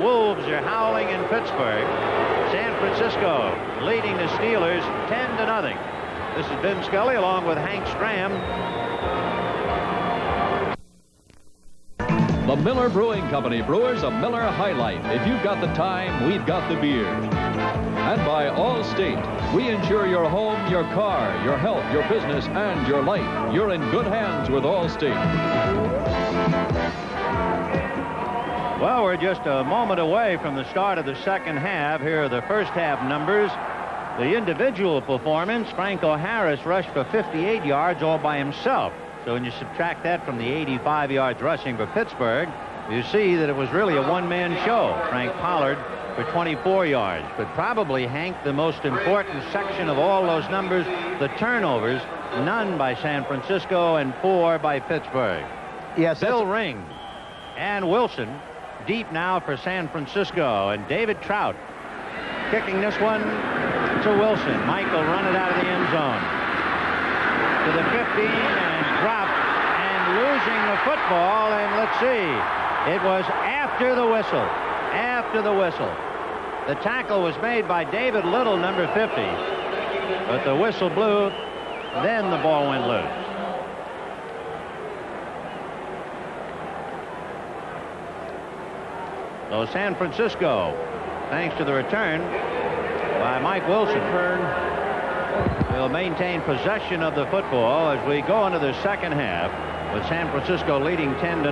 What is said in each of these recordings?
Wolves are howling in Pittsburgh. San Francisco leading the Steelers 10-0. This is Ben Scully along with Hank Stram. The Miller Brewing Company brewers a Miller High Life. If you've got the time, we've got the beer. And by Allstate, we insure your home, your car, your health, your business, and your life. You're in good hands with Allstate. Well, we're just a moment away from the start of the second half. Here are the first half numbers. The individual performance, Franco Harris rushed for 58 yards all by himself. So when you subtract that from the 85 yards rushing for Pittsburgh, you see that it was really a one-man show. Frank Pollard for 24 yards. But probably, Hank, the most important section of all those numbers, the turnovers, none by San Francisco and 4 by Pittsburgh. Yes, Bill Ring and Wilson deep now for San Francisco, and David Trout kicking this one to Wilson. Mike will run it out of the end zone to the 15 and drop and losing the football. And let's see, it was after the whistle. After the whistle. The tackle was made by David Little, number 50, but the whistle blew. Then the ball went loose. So San Francisco, thanks to the return by Mike Wilson, will maintain possession of the football as we go into the second half, with San Francisco leading 10-0.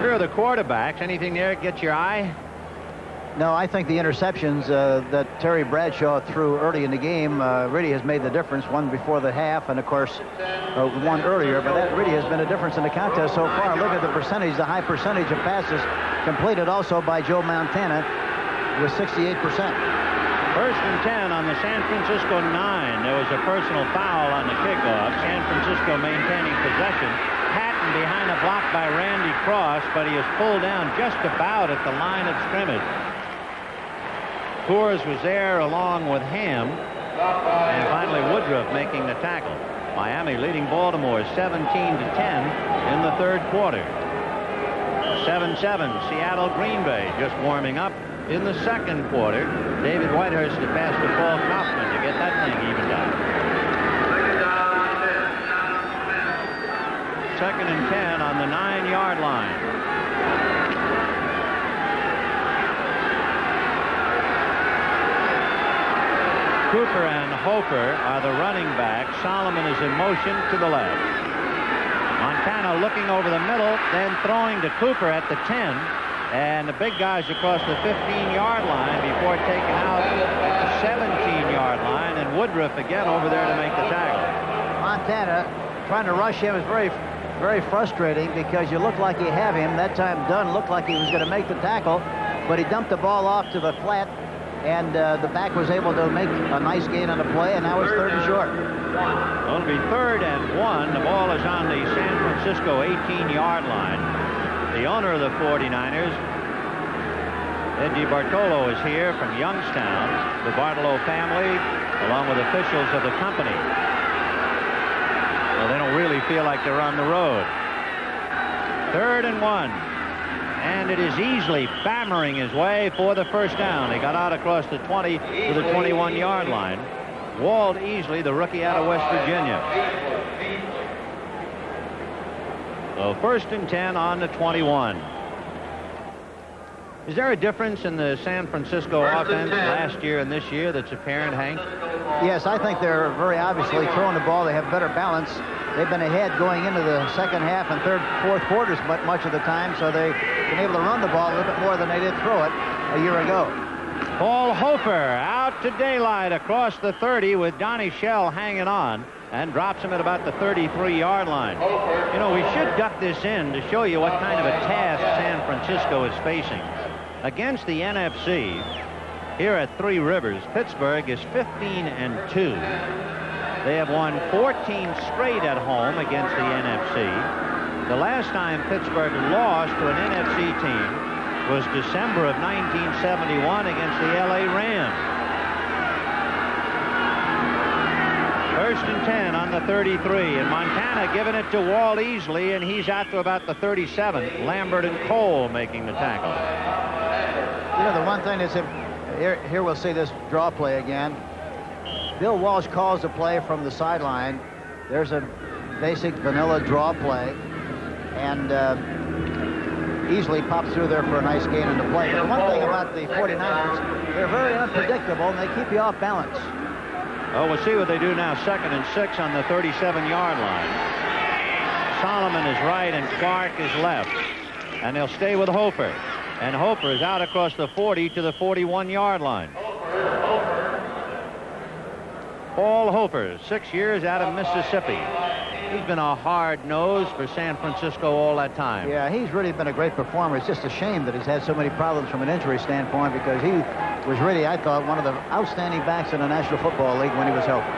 Here are the quarterbacks. Anything there that gets your eye? No, I think the interceptions that Terry Bradshaw threw early in the game really has made the difference. One before the half, and of course one earlier, but that really has been a difference in the contest so far. Look at the percentage, the high percentage of passes completed also by Joe Montana with 68%. First and 10 on the San Francisco 9. There was a personal foul on the kickoff. San Francisco maintaining possession. Patton behind a block by Randy Cross, but he is pulled down just about at the line of scrimmage. Coors was there along with Ham, and finally Woodruff making the tackle. Miami leading Baltimore 17-10 in the third quarter. 7-7 Seattle Green Bay just warming up in the second quarter. David Whitehurst to pass to Paul Kaufman to get that thing evened out. Second and 10 on the 9-yard line. Cooper and Hofer are the running backs. Solomon is in motion to the left. Montana looking over the middle, then throwing to Cooper at the 10. And the big guys across the 15-yard line before taken out at the 17-yard line. And Woodruff again over there to make the tackle. Montana trying to rush him is very, very frustrating because you look like you have him. That time Dunn looked like he was going to make the tackle, but he dumped the ball off to the flat. And the back was able to make a nice gain on the play, and now it's third and short. Well, it'll be 3rd and 1. The ball is on the San Francisco 18-yard line. The owner of the 49ers, Ed DiBartolo, is here from Youngstown. The Bartolo family, along with officials of the company. Well, they don't really feel like they're on the road. 3rd and 1. And it is easily bammering his way for the first down. He got out across the 20 to the 21-yard line. Walled easily, the rookie out of West Virginia. So 1st and 10 on the 21. Is there a difference in the San Francisco offense last year and this year that's apparent, Hank? Yes, I think they're very obviously throwing the ball. They have better balance. They've been ahead going into the second half and third, fourth quarters much of the time, so they've been able to run the ball a little bit more than they did throw it a year ago. Paul Hofer out to daylight across the 30 with Donnie Shell hanging on and drops him at about the 33-yard line. You know, we should duck this in to show you what kind of a task San Francisco is facing. Against the NFC, here at Three Rivers, Pittsburgh is 15-2. They have won 14 straight at home against the NFC. The last time Pittsburgh lost to an NFC team was December of 1971 against the LA Rams. First and 10 on the 33, and Montana giving it to Walt Easley, and he's out to about the 37. Lambert and Cole making the tackle. You know, the one thing is, here we'll see this draw play again. Bill Walsh calls the play from the sideline. There's a basic vanilla draw play, and Easley pops through there for a nice gain in the play. But the one thing about the 49ers, they're very unpredictable, and they keep you off balance. Oh, we'll see what they do now. 2nd and 6 on the 37-yard line. Solomon is right and Clark is left. And they'll stay with Hofer. And Hofer is out across the 40 to the 41-yard line. Paul Hofer, 6 years out of Mississippi. He's been a hard nose for San Francisco all that time. Yeah, he's really been a great performer. It's just a shame that he's had so many problems from an injury standpoint, because he was really, I thought, one of the outstanding backs in the National Football League when he was healthy.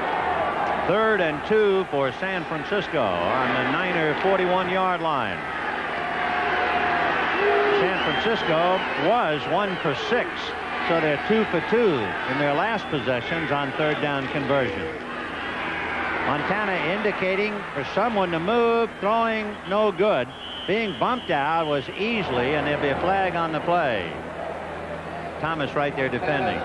3rd and 2 for San Francisco on the Niner 41-yard line. San Francisco was 1 for 6, so they're 2 for 2 in their last possessions on 3rd down conversion. Montana indicating for someone to move, throwing no good. Being bumped out was Easley, and there'll be a flag on the play. Thomas right there defending.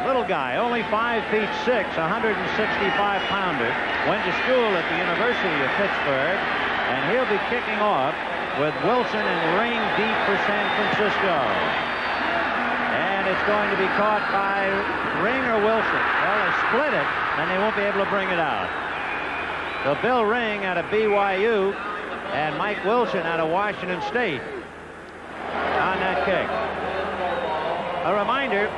Little guy, only 5'6", 165-pounder. Went to school at the University of Pittsburgh, and he'll be kicking off with Wilson and Ring deep for San Francisco. And it's going to be caught by Ring or Wilson. Well, they split it, and they won't be able to bring it out. So Bill Ring out of BYU and Mike Wilson out of Washington State on that kick. A reminder,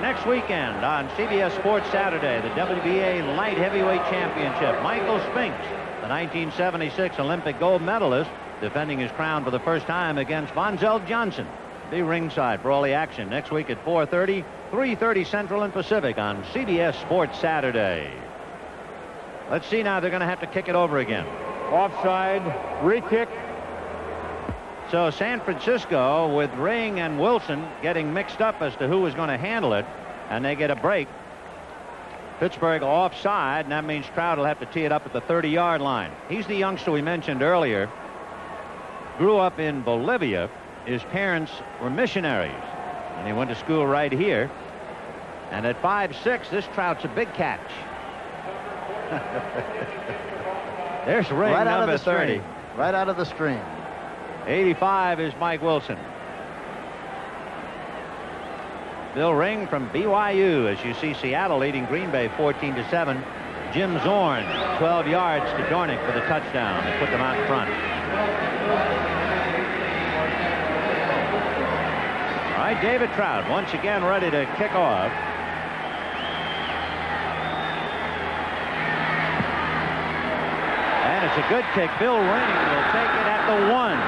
next weekend on CBS Sports Saturday, the WBA Light Heavyweight Championship. Michael Spinks, the 1976 Olympic gold medalist, defending his crown for the first time against Vonzell Johnson. Be ringside for all the action next week at 4:30, 3:30 Central and Pacific on CBS Sports Saturday. Let's see now. They're going to have to kick it over again. Offside, re-kick. So San Francisco with Ring and Wilson getting mixed up as to who was going to handle it, and they get a break. Pittsburgh offside, and that means Trout will have to tee it up at the 30-yard line. He's the youngster we mentioned earlier. Grew up in Bolivia. His parents were missionaries, and he went to school right here. And at 5'6", this Trout's a big catch. There's Ring, right number 30. Right out of the stream. 85 is Mike Wilson. Bill Ring from BYU, as you see Seattle leading Green Bay 14-7. Jim Zorn, 12 yards to Dornick for the touchdown. They put them out in front. All right, David Trout once again ready to kick off. And it's a good kick. Bill Ring will take it at the 1.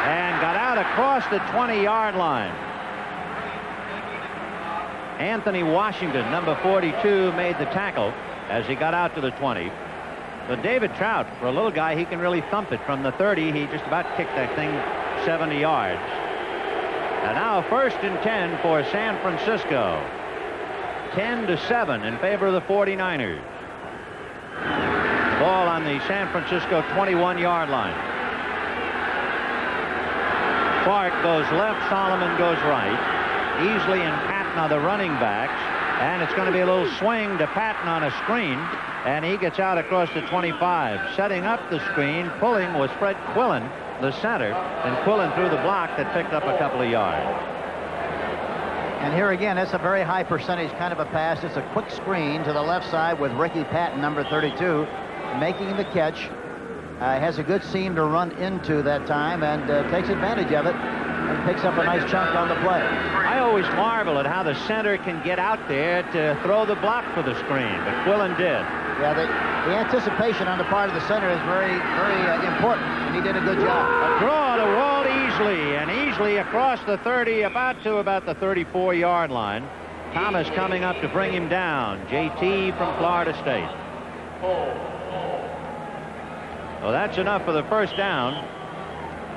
And got out across the 20-yard line. Anthony Washington, number 42, made the tackle as he got out to the 20. But David Trout, for a little guy, he can really thump it from the 30. He just about kicked that thing 70 yards. And now 1st and 10 for San Francisco. 10-7 in favor of the 49ers. Ball on the San Francisco 21-yard line. Clark goes left, Solomon goes right. Easley and Patton are the running backs, and it's going to be a little swing to Patton on a screen, and he gets out across the 25. Setting up the screen, pulling was Fred Quillen, the center, and Quillen threw the block that picked up a couple of yards. And here again, it's a very high percentage kind of a pass. It's a quick screen to the left side with Ricky Patton, number 32, making the catch. Has a good seam to run into that time, and takes advantage of it and picks up a nice chunk on the play. I always marvel at how the center can get out there to throw the block for the screen, but Quillen did. Yeah, the anticipation on the part of the center is very, very important, and he did a good job. A draw to Walt Easley, and Easley across the 30, about the 34-yard line. Thomas coming up to bring him down. JT from Florida State. Well, that's enough for the first down.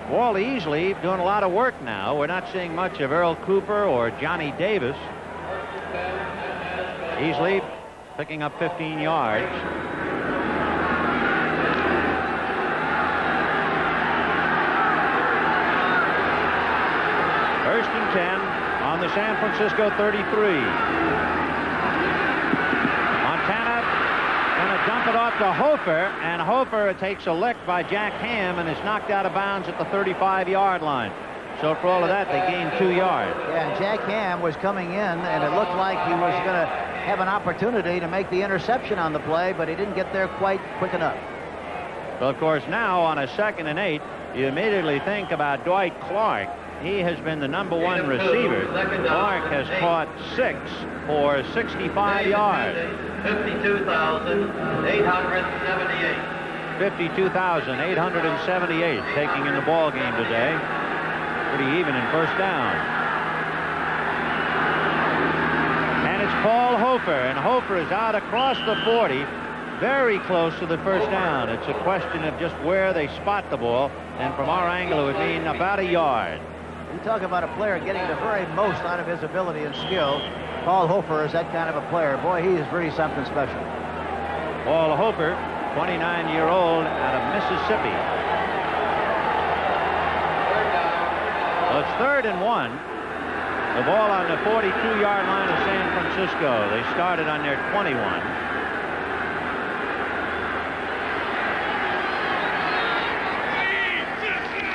Walt Easley doing a lot of work now. We're not seeing much of Earl Cooper or Johnny Davis. Easily picking up 15 yards. First and 10 on the San Francisco 33. Montana going to dump it off to Hofer, and Hofer takes a lick by Jack Ham and is knocked out of bounds at the 35-yard line. So for all of that, they gained 2 yards. Yeah, and Jack Ham was coming in, and it looked like he was going to have an opportunity to make the interception on the play, but he didn't get there quite quick enough. So, of course, now on a 2nd and 8, you immediately think about Dwight Clark. He has been the #1 receiver. Clark has caught 6 for 65 yards. 52,878. 52,878 taking in the ball game today. Pretty even in first down. And it's Paul Hofer, and Hofer is out across the 40, very close to the first down. It's a question of just where they spot the ball, and from our angle it would mean about a yard. You talk about a player getting the very most out of his ability and skill. Paul Hofer is that kind of a player. Boy, he is really something special. Paul Hofer, 29-year-old out of Mississippi. So it's 3rd and 1. The ball on the 42-yard line of San Francisco. They started on their 21.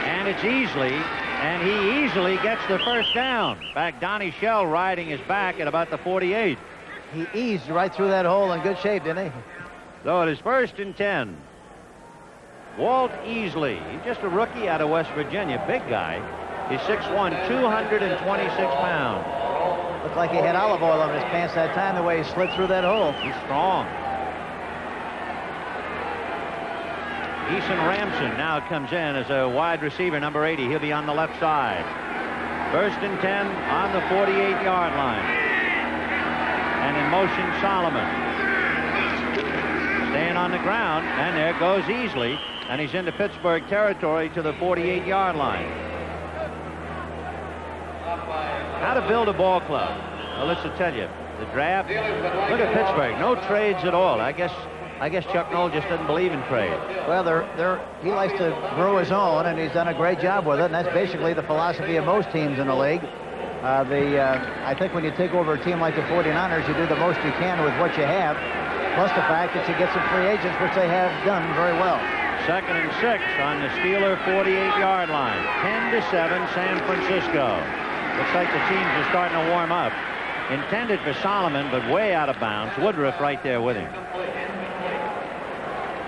And it's Easley, and he easily gets the first down. In fact, Donnie Shell riding his back at about the 48. He eased right through that hole in good shape, didn't he? So it is 1st and 10. Walt Easley, he's just a rookie out of West Virginia, big guy. He's 6'1", 226 pounds. Looked like he had olive oil on his pants that time, the way he slid through that hole. He's strong. Eason Ramson now comes in as a wide receiver, number 80. He'll be on the left side. 1st and 10 on the 48-yard line. And in motion, Solomon. Staying on the ground, and there goes Easley, and he's into Pittsburgh territory to the 48-yard line. How to build a ball club. Well, let's tell you, the draft. Look at Pittsburgh, no trades at all. I guess Chuck Noll just doesn't believe in trade. Well, he likes to grow his own, and he's done a great job with it, and that's basically the philosophy of most teams in the league. I think when you take over a team like the 49ers, you do the most you can with what you have, plus the fact that you get some free agents, which they have done very well. 2nd and 6 on the Steeler 48-yard line. 10-7 San Francisco. Looks like the teams are starting to warm up. Intended for Solomon, but way out of bounds. Woodruff right there with him.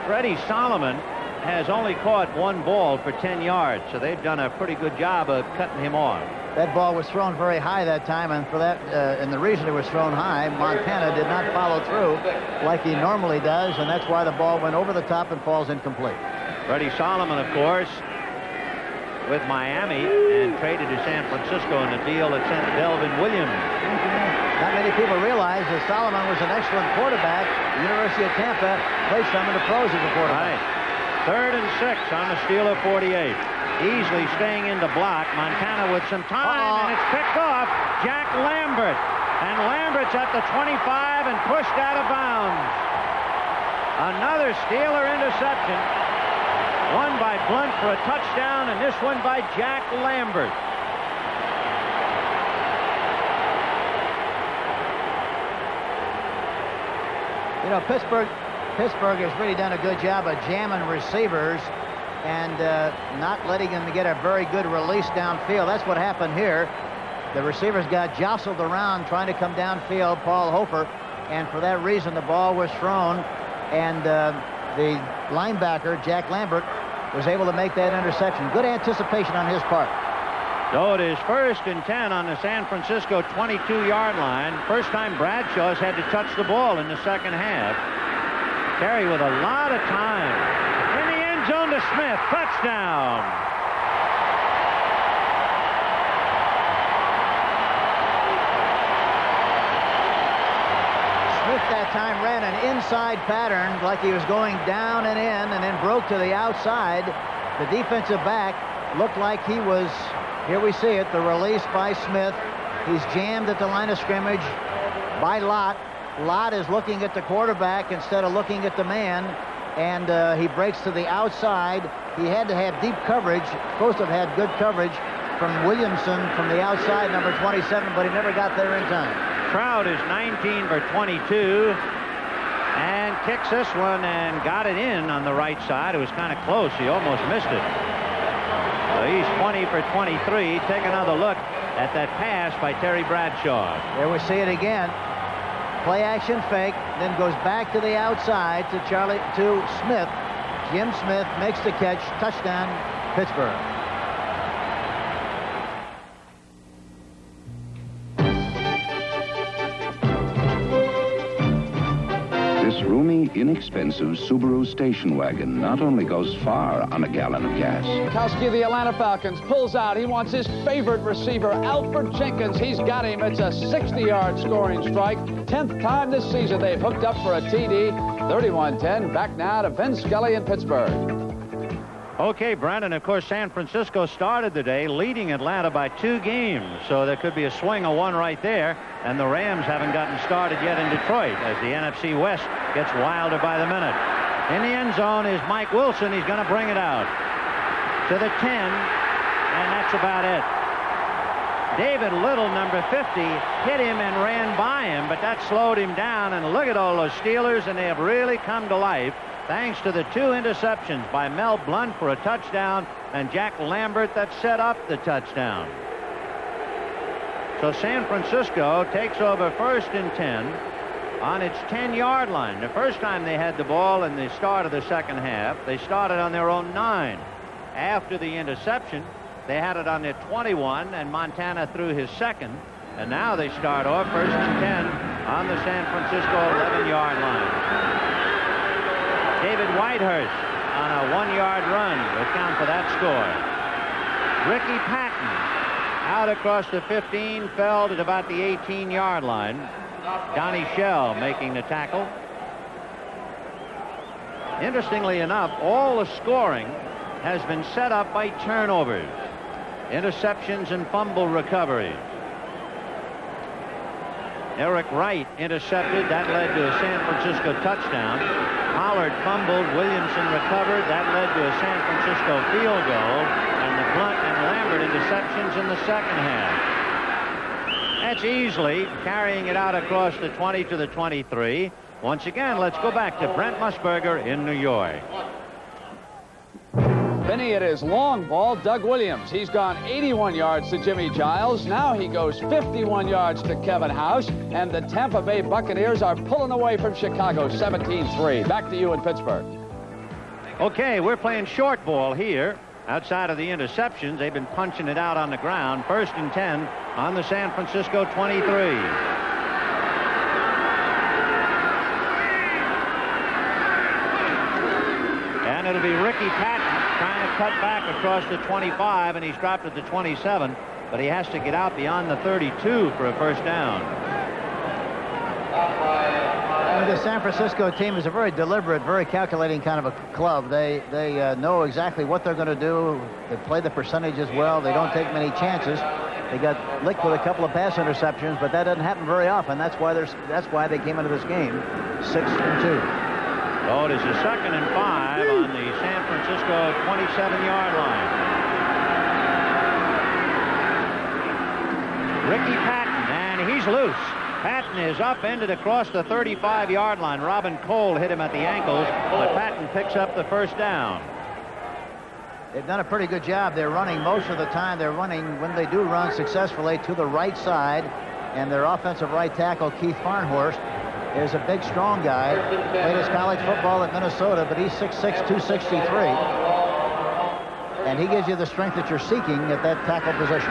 Freddie Solomon has only caught 1 ball for 10 yards, so they've done a pretty good job of cutting him off. That ball was thrown very high that time, and for that, and the reason it was thrown high, Montana did not follow through like he normally does, and that's why the ball went over the top and falls incomplete. Freddie Solomon, of course, with Miami, and traded to San Francisco in the deal that sent Delvin Williams. Not many people realize that Solomon was an excellent quarterback. The University of Tampa played some in the pros as a quarterback. Right. 3rd and 6 on the Steeler 48. Easily staying in the block. Montana with some time, and it's picked off. Jack Lambert. And Lambert's at the 25 and pushed out of bounds. Another Steeler interception. One by Blunt for a touchdown, and this one by Jack Lambert. You know, Pittsburgh has really done a good job of jamming receivers and not letting them get a very good release downfield. That's what happened here. The receivers got jostled around trying to come downfield, Paul Hofer, and for that reason the ball was thrown, and the linebacker, Jack Lambert, was able to make that interception. Good anticipation on his part. So it is 1st and 10 on the San Francisco 22-yard line. First time Bradshaw has had to touch the ball in the second half. Terry with a lot of time. In the end zone to Smith. Touchdown. Smith that time ran an inside pattern like he was going down and in, and then broke to the outside. The defensive back looked like he was, here we see it, the release by Smith. He's jammed at the line of scrimmage by Lott, Lott is looking at the quarterback instead of looking at the man, and he breaks to the outside. He had to have deep coverage, supposed to have had good coverage from Williamson from the outside, number 27, but he never got there in time. Trout is 19 for 22 and kicks this one and got it in on the right side. It was kind of close. He almost missed it. So he's 20 for 23. Take another look at that pass by Terry Bradshaw. There we see it again. Play action fake, then goes back to the outside to Smith. Jim Smith makes the catch. Touchdown, Pittsburgh. This roomy, inexpensive Subaru station wagon not only goes far on a gallon of gas. Kowski of the Atlanta Falcons pulls out. He wants his favorite receiver, Alfred Jenkins. He's got him. It's a 60-yard scoring strike. 10th time this season they've hooked up for a TD. 31-10. Back now to Vin Scully in Pittsburgh. Okay, Brent, and of course San Francisco started the day leading Atlanta by 2 games, so there could be a swing of 1 right there, and the Rams haven't gotten started yet in Detroit as the NFC West gets wilder by the minute. In the end zone is Mike Wilson. He's going to bring it out to the 10, and that's about it. David Little, number 50, hit him and ran by him, but that slowed him down, and look at all those Steelers, and they have really come to life thanks to the 2 interceptions by Mel Blount for a touchdown and Jack Lambert that set up the touchdown. So San Francisco takes over 1st and 10 on its 10-yard line. The first time they had the ball in the start of the second half, they started on their own 9. After the interception, they had it on their 21, and Montana threw his second. And now they start off 1st and 10 on the San Francisco 11-yard line. David Whitehurst on a 1-yard run will count for that score. Ricky Patton out across the 15, fell at about the 18-yard line. Donnie Shell making the tackle. Interestingly enough, all the scoring has been set up by turnovers, interceptions, and fumble recoveries. Eric Wright intercepted. That led to a San Francisco touchdown. Pollard fumbled. Williamson recovered. That led to a San Francisco field goal. And the Blount and Lambert interceptions in the second half. That's easily carrying it out across the 20 to the 23. Once again, let's go back to Brent Musburger in New York. Benny, it is long ball. Doug Williams. He's gone 81 yards to Jimmy Giles. Now he goes 51 yards to Kevin House. And the Tampa Bay Buccaneers are pulling away from Chicago 17-3. Back to you in Pittsburgh. Okay, we're playing short ball here. Outside of the interceptions, they've been punching it out on the ground. 1st and 10 on the San Francisco 23. And it'll be Ricky Patton trying to cut back across the 25, and he's dropped at the 27, but he has to get out beyond the 32 for a first down. The San Francisco team is a very deliberate, very calculating kind of a club. They know exactly what they're going to do. They play the percentages well. They don't take many chances. They got licked with a couple of pass interceptions, but that doesn't happen very often. That's why they came into this game 6-2. Oh, it is a 2nd and 5 on the San Francisco 27-yard line. Ricky Patton, and he's loose. Patton is upended across the 35-yard line. Robin Cole hit him at the ankles, but Patton picks up the first down. They've done a pretty good job. They're running most of the time. They're running, when they do run successfully, to the right side, and their offensive right tackle, Keith Farnhorst, is a big, strong guy. Played his college football at Minnesota, but he's 6'6", 263. And he gives you the strength that you're seeking at that tackle position.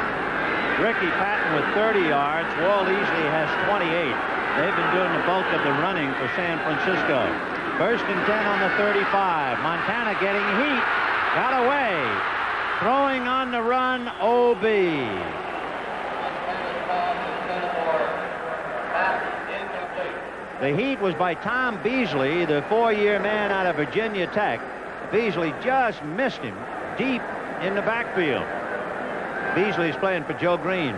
Ricky Patton with 30 yards. Walt Easley has 28. They've been doing the bulk of the running for San Francisco. 1st and 10 on the 35. Montana getting heat. Got away. Throwing on the run, O.B. The heat was by Tom Beasley, the 4-year man out of Virginia Tech. Beasley just missed him deep in the backfield. Beasley's playing for Joe Green.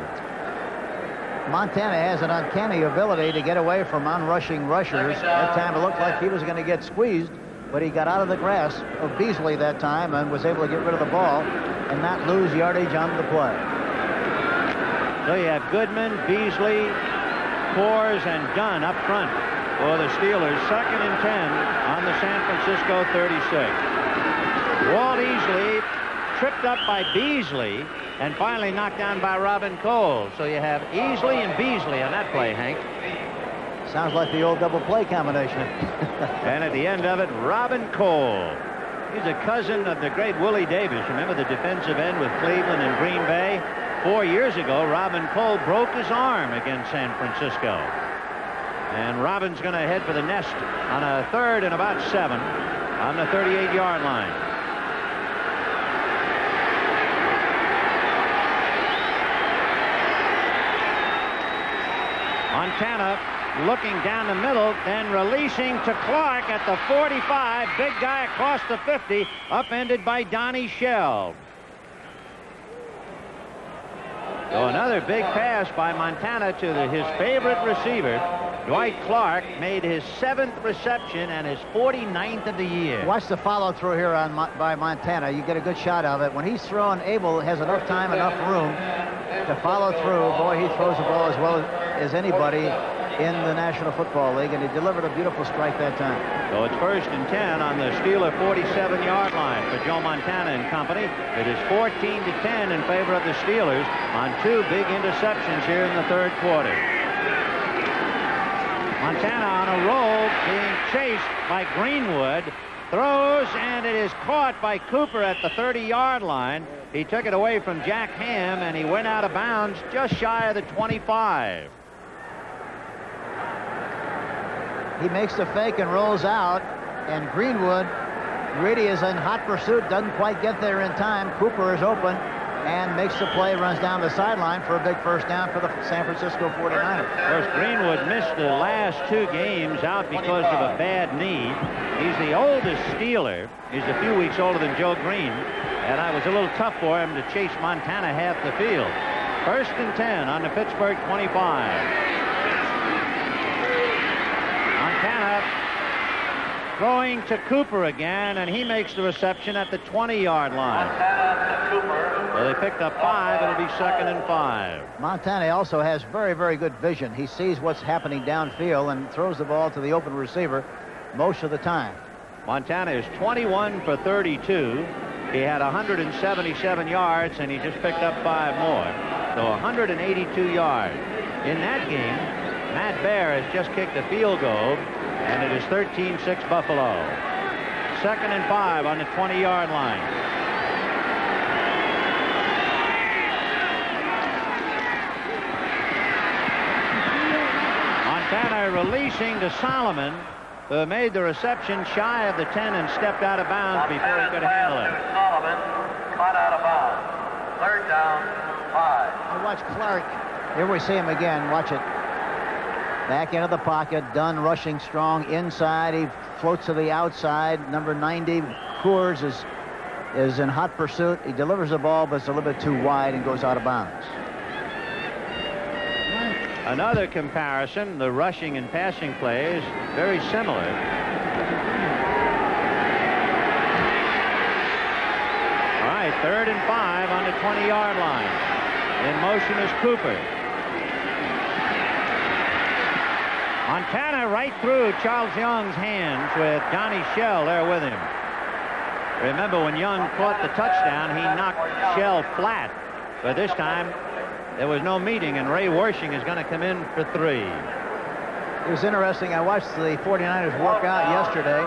Montana has an uncanny ability to get away from unrushing rushers. That time it looked like he was going to get squeezed, but he got out of the grasp of Beasley that time and was able to get rid of the ball and not lose yardage on the play. So you have Goodman, Beasley, Coors, and Dunn up front for the Steelers. 2nd and 10 on the San Francisco 36. Walt Easley tripped up by Beasley and finally knocked down by Robin Cole. So you have Easley and Beasley on that play, Hank. Sounds like the old double play combination. And at the end of it, Robin Cole. He's a cousin of the great Willie Davis. Remember the defensive end with Cleveland and Green Bay? 4 years ago, Robin Cole broke his arm against San Francisco. And Robin's going to head for the nest on a 3rd and about 7 on the 38-yard line. Montana looking down the middle, then releasing to Clark at the 45. Big guy across the 50, upended by Donnie Shell. So another big pass by Montana to his favorite receiver. Dwight Clark made his 7th reception and his 49th of the year. Watch the follow-through here by Montana. You get a good shot of it. When he's throwing, Abel has enough time, enough room to follow through. Boy, he throws the ball as well as anybody in the National Football League, and he delivered a beautiful strike that time. So it's 1st and 10 on the Steeler 47-yard line for Joe Montana and company. It is 14-10 in favor of the Steelers on 2 big interceptions here in the 3rd quarter. Montana on a roll, being chased by Greenwood, throws, and it is caught by Cooper at the 30-yard line. He took it away from Jack Ham, and he went out of bounds just shy of the 25. He makes the fake and rolls out, and Greenwood really is in hot pursuit, doesn't quite get there in time. Cooper is open and makes the play, runs down the sideline for a big 1st down for the San Francisco 49ers. Of course, Greenwood missed the last 2 games out because of a bad knee. He's the oldest Steeler. He's a few weeks older than Joe Green, and it was a little tough for him to chase Montana half the field. 1st and 10 on the Pittsburgh 25. Montana throwing to Cooper again, and he makes the reception at the 20-yard line. So they picked up 5. It'll be 2nd and 5. Montana also has very, very good vision. He sees what's happening downfield and throws the ball to the open receiver most of the time. Montana is 21 for 32. He had 177 yards, and he just picked up 5 more. So 182 yards. In that game, Matt Baer has just kicked a field goal, and it is 13-6 Buffalo. 2nd and 5 on the 20-yard line. Montana releasing to Solomon, who made the reception shy of the 10 and stepped out of bounds before he could handle it. Solomon caught out of bounds. 3rd down, 5. Now watch Clark. Here we see him again. Watch it. Back into the pocket. Dunn rushing strong inside. He floats to the outside. Number 90, Coors, is in hot pursuit. He delivers the ball, but it's a little bit too wide and goes out of bounds. Another comparison, the rushing and passing plays, very similar. All right, 3rd and 5 on the 20-yard line. In motion is Cooper. Montana right through Charles Young's hands with Donnie Shell there with him. Remember, when Young caught the touchdown, he knocked Shell flat. But this time, there was no meeting, and Ray Wersching is going to come in for 3. It was interesting. I watched the 49ers work out yesterday,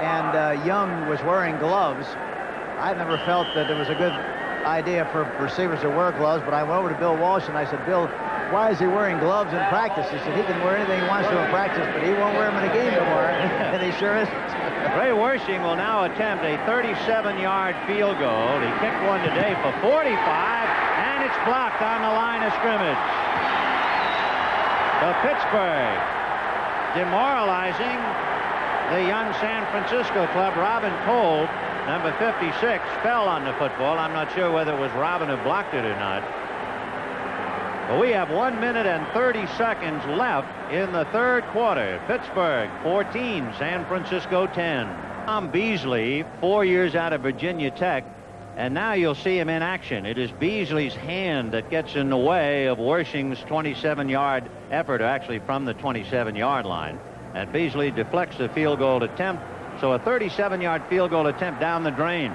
and Young was wearing gloves. I've never felt that it was a good idea for receivers to wear gloves, but I went over to Bill Walsh, and I said, Bill, why is he wearing gloves in practice? He said he can wear anything he wants to in practice, but he won't wear them in a game tomorrow, and he sure isn't. Ray Wersching will now attempt a 37-yard field goal. He kicked one today for 45, and it's blocked on the line of scrimmage. So Pittsburgh demoralizing the young San Francisco club. Robin Cole, number 56, fell on the football. I'm not sure whether it was Robin who blocked it or not. Well, we have 1 minute and 30 seconds left in the third quarter. Pittsburgh 14, San Francisco 10. Tom Beasley, 4 years out of Virginia Tech, and now you'll see him in action. It is Beasley's hand that gets in the way of Wersching's 27-yard effort, actually from the 27-yard line. And Beasley deflects the field goal attempt, so a 37-yard field goal attempt down the drain.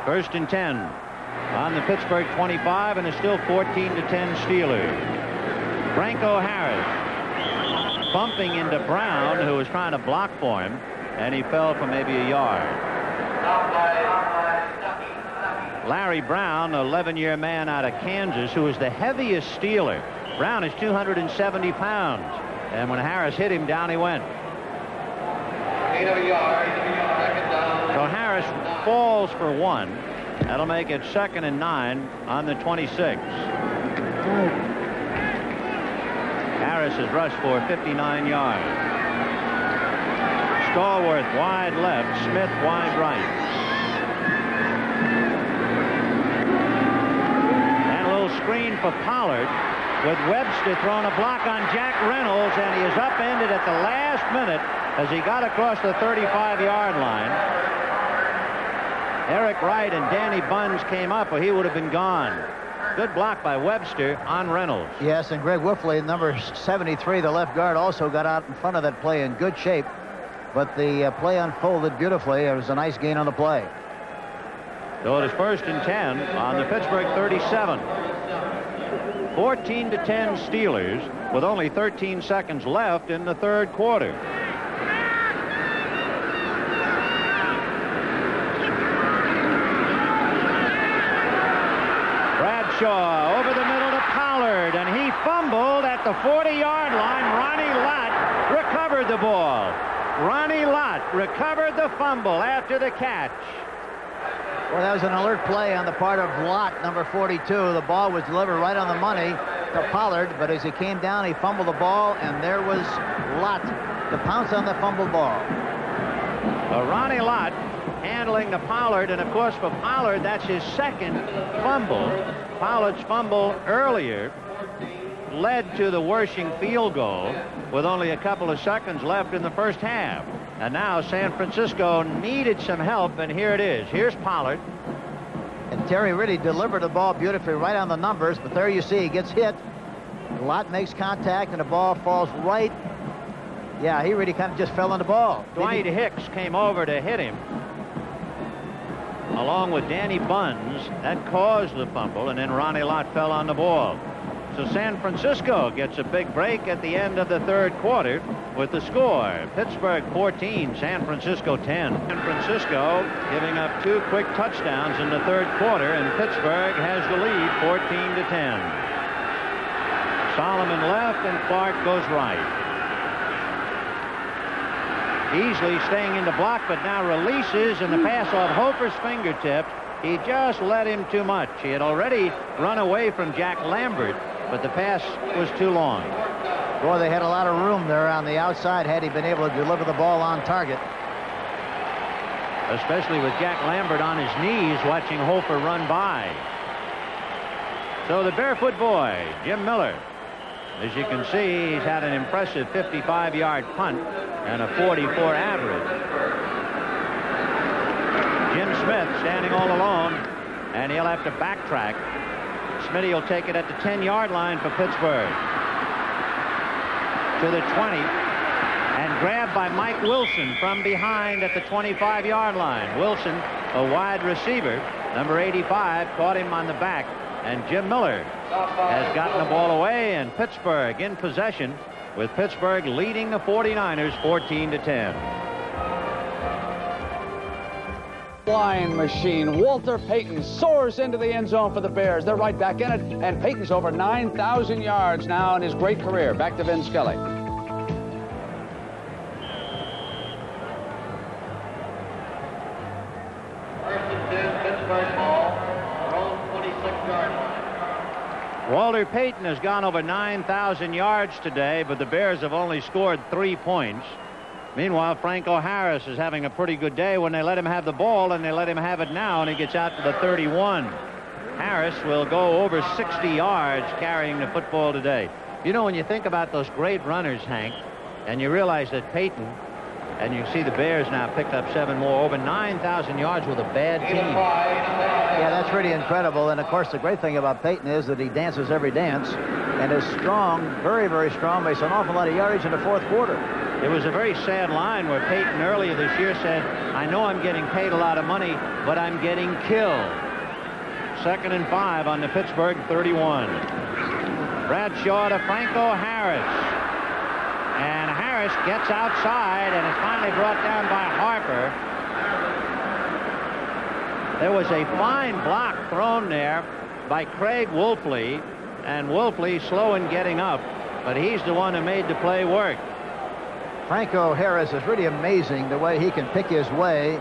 1st and 10 on the Pittsburgh 25, and it's still 14-10 Steelers. Franco Harris bumping into Brown, who was trying to block for him, and he fell for maybe a yard. Larry Brown, 11-year man out of Kansas, who is the heaviest Steeler. Brown is 270 pounds, and when Harris hit him, down he went. So Harris falls for 1. That'll make it 2nd and 9 on the 26. Harris has rushed for 59 yards. Stallworth wide left, Smith wide right. And a little screen for Pollard, with Webster throwing a block on Jack Reynolds, and he is upended at the last minute as he got across the 35-yard line. Eric Wright and Danny Buns came up, or he would have been gone. Good block by Webster on Reynolds. Yes, and Greg Whiffley, number 73, the left guard, also got out in front of that play in good shape. But the play unfolded beautifully. It was a nice gain on the play. So it is 1st and 10 on the Pittsburgh 37. 14-10 Steelers with only 13 seconds left in the third quarter. Bradshaw over the middle to Pollard, and he fumbled at the 40-yard line. Ronnie Lott recovered the ball. Ronnie Lott recovered the fumble after the catch. Well, that was an alert play on the part of Lott, number 42. The ball was delivered right on the money to Pollard, but as he came down, he fumbled the ball, and there was Lott to pounce on the fumbled ball. Ronnie Lott handling the Pollard, and of course for Pollard, that's his second fumble. Pollard's fumble earlier led to the Wersching field goal with only a couple of seconds left in the first half. And now San Francisco needed some help, and here it is. Here's Pollard. And Terry really delivered the ball beautifully right on the numbers, but there you see he gets hit. Lott makes contact, and the ball falls right. Yeah, he really kind of just fell on the ball. Dwight Hicks came over to hit him, along with Danny Buns. That caused the fumble, and then Ronnie Lott fell on the ball. So San Francisco gets a big break at the end of the third quarter with the score. Pittsburgh 14, San Francisco 10. San Francisco giving up 2 quick touchdowns in the third quarter, and Pittsburgh has the lead 14-10. Solomon left and Clark goes right. Beasley staying in the block, but now releases, and the pass off Hofer's fingertip. He just let him too much. He had already run away from Jack Lambert, but the pass was too long. Boy, they had a lot of room there on the outside had he been able to deliver the ball on target. Especially with Jack Lambert on his knees watching Hofer run by. So the barefoot boy, Jim Miller, as you can see, he's had an impressive 55-yard punt and a 44 average. Jim Smith standing all alone, and he'll have to backtrack. Smitty will take it at the 10-yard line for Pittsburgh. To the 20, and grabbed by Mike Wilson from behind at the 25-yard line. Wilson, a wide receiver, number 85, caught him on the back, and Jim Miller has gotten the ball away, and Pittsburgh in possession, with Pittsburgh leading the 49ers 14-10. Flying machine. Walter Payton soars into the end zone for the Bears. They're right back in it, and Payton's over 9,000 yards now in his great career. Back to Vin Scully. Walter Payton has gone over 9,000 yards today, but the Bears have only scored 3 points. Meanwhile, Franco Harris is having a pretty good day when they let him have the ball, and they let him have it now, and he gets out to the 31. Harris will go over 60 yards carrying the football today. You know, when you think about those great runners, Hank, and you realize that Peyton, and you see the Bears now picked up 7 more, over 9,000 yards with a bad team. Yeah, that's really incredible. And, of course, the great thing about Peyton is that he dances every dance and is strong, very, very strong, makes an awful lot of yardage in the fourth quarter. It was a very sad line where Peyton earlier this year said, I know I'm getting paid a lot of money, but I'm getting killed. 2nd and 5 on the Pittsburgh 31. Bradshaw to Franco Harris. And Harris gets outside and is finally brought down by Harper. There was a fine block thrown there by Craig Wolfley, and Wolfley slow in getting up, but he's the one who made the play work. Franco Harris is really amazing the way he can pick his way.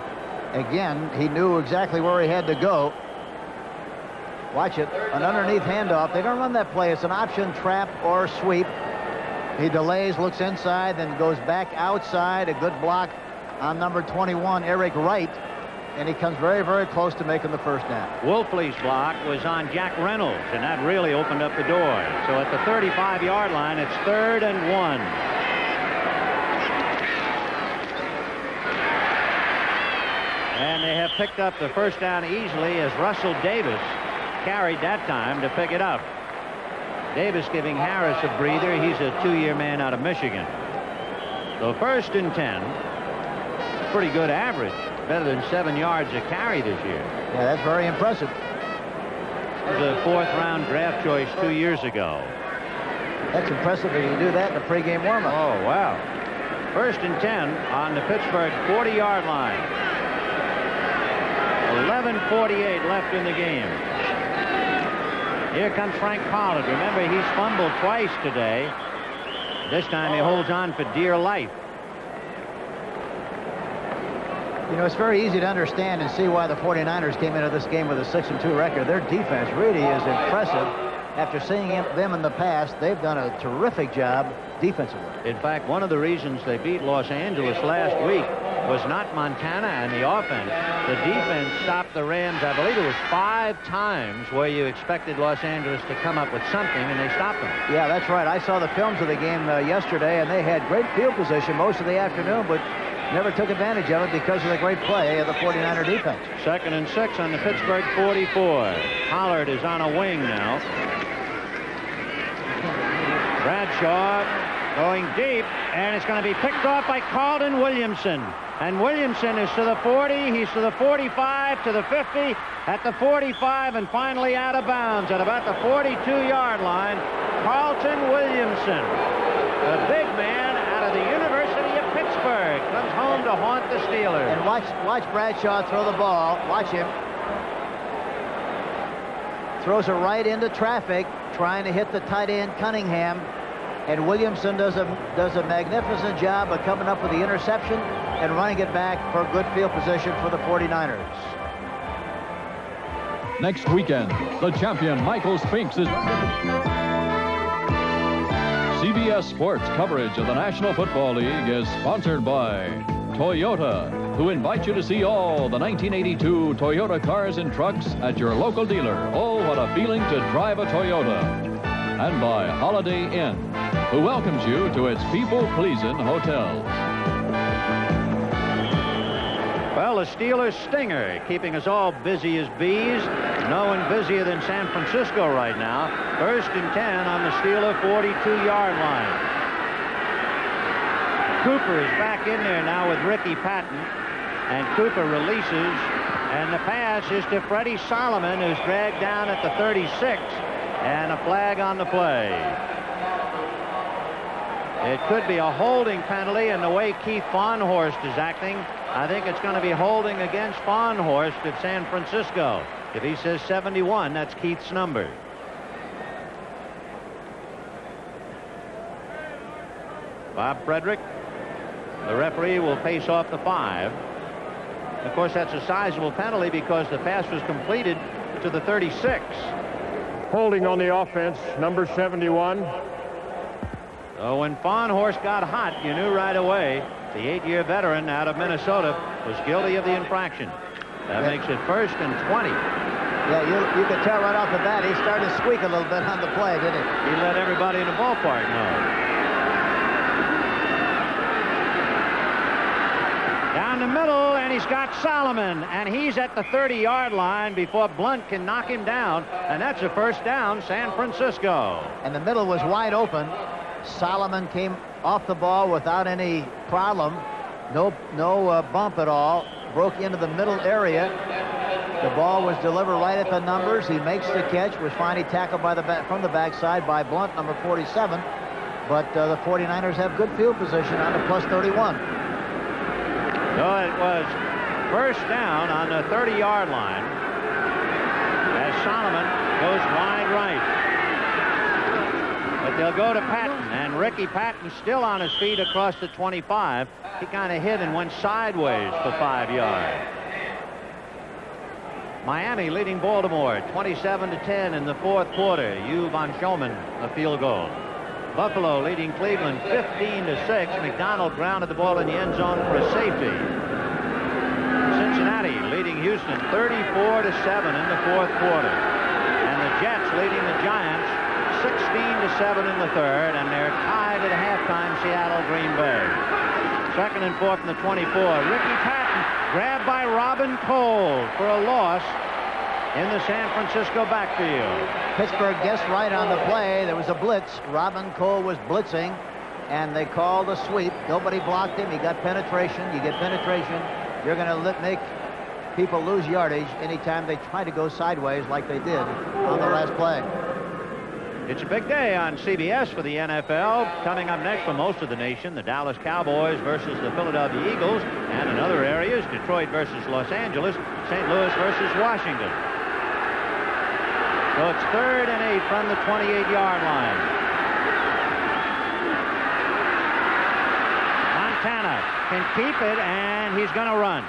Again, he knew exactly where he had to go. Watch it, an underneath handoff. They don't run that play. It's an option trap or sweep. He delays, looks inside, then goes back outside. A good block on number 21, Eric Wright. And he comes very, very close to making the first down. Wolfley's block was on Jack Reynolds, and that really opened up the door. So at the 35-yard line, it's 3rd and 1. And they have picked up the first down easily as Russell Davis carried that time to pick it up. Davis giving Harris a breather. He's a 2-year man out of Michigan. So 1st and 10. Pretty good average. Better than 7 yards a carry this year. Yeah, that's very impressive. It was a 4th-round draft choice 2 years ago. That's impressive that you do that in a pregame warm-up. Oh, wow. 1st and 10 on the Pittsburgh 40-yard line. 11:48 left in the game. Here comes Frank Pollard. Remember, he's fumbled twice today. This time he holds on for dear life. You know, it's very easy to understand and see why the 49ers came into this game with a 6-2 record. Their defense really is impressive. After seeing them in the past, they've done a terrific job defensively. In fact, one of the reasons they beat Los Angeles last week was not Montana and the offense. The defense stopped the Rams, I believe it was 5 times where you expected Los Angeles to come up with something, and they stopped them. Yeah, that's right. I saw the films of the game yesterday, and they had great field position most of the afternoon, but never took advantage of it because of the great play of the 49er defense. 2nd and 6 on the Pittsburgh 44. Pollard is on a wing now. Bradshaw going deep, and it's going to be picked off by Carlton Williamson. And Williamson is to the 40, he's to the 45, to the 50, at the 45, and finally out of bounds at about the 42-yard line. Carlton Williamson, the big man out of the University of Pittsburgh, comes home to haunt the Steelers. And watch Bradshaw throw the ball. Watch him. Throws it right into traffic, trying to hit the tight end Cunningham. And Williamson does a magnificent job of coming up with the interception and running it back for good field position for the 49ers. Next weekend, the champion Michael Spinks is... CBS Sports coverage of the National Football League is sponsored by Toyota, who invite you to see all the 1982 Toyota cars and trucks at your local dealer. Oh, what a feeling to drive a Toyota. And by Holiday Inn, who welcomes you to its people-pleasing hotels. Well, the Steelers stinger, keeping us all busy as bees. No one busier than San Francisco right now. 1st and 10 on the Steeler 42-yard line. Cooper is back in there now with Ricky Patton. And Cooper releases. And the pass is to Freddie Solomon, who's dragged down at the 36. And a flag on the play. It could be a holding penalty, and the way Keith Fahnhorst is acting, I think it's going to be holding against Fahnhorst of San Francisco. If he says 71, that's Keith's number. Bob Frederick, the referee, will face off the 5. Of course, that's a sizable penalty because the pass was completed to the 36. Holding on the offense, number 71. So when Fahnhorst got hot, you knew right away the 8-year veteran out of Minnesota was guilty of the infraction. That makes it 1st and 20. Yeah, you could tell right off the bat he started to squeak a little bit on the play, didn't he? He let everybody in the ballpark know. Down the middle, and he's got Solomon, and he's at the 30-yard line before Blunt can knock him down, and that's a first down, San Francisco. And the middle was wide open. Solomon came off the ball without any problem. No bump at all. Broke into the middle area. The ball was delivered right at the numbers. He makes the catch. Was finally tackled from the backside by Blunt, number 47. But the 49ers have good field position on the plus 31. So it was first down on the 30-yard line as Solomon goes wide right. But they'll go to Patton, and Ricky Patton still on his feet across the 25. He kind of hit and went sideways for 5 yards. Miami leading Baltimore 27-10 in the fourth quarter. Hugh von Schoeman, a field goal. Buffalo leading Cleveland 15-6. McDonald grounded the ball in the end zone for a safety. Cincinnati leading Houston 34-7 in the fourth quarter. And the Jets leading the Giants 16-7 in the third, and they're tied at halftime, Seattle, Green Bay. Second and 4 from the 24. Ricky Patton grabbed by Robin Cole for a loss in the San Francisco backfield. Pittsburgh guessed right on the play. There was a blitz. Robin Cole was blitzing, and they called a sweep. Nobody blocked him. He got penetration. You get penetration, you're going to make people lose yardage anytime they try to go sideways like they did on the last play. It's a big day on CBS for the NFL. Coming up next for most of the nation, the Dallas Cowboys versus the Philadelphia Eagles, and in other areas, Detroit versus Los Angeles, St. Louis versus Washington. So it's 3rd and 8 from the 28-yard line. Montana can keep it, and he's going to run.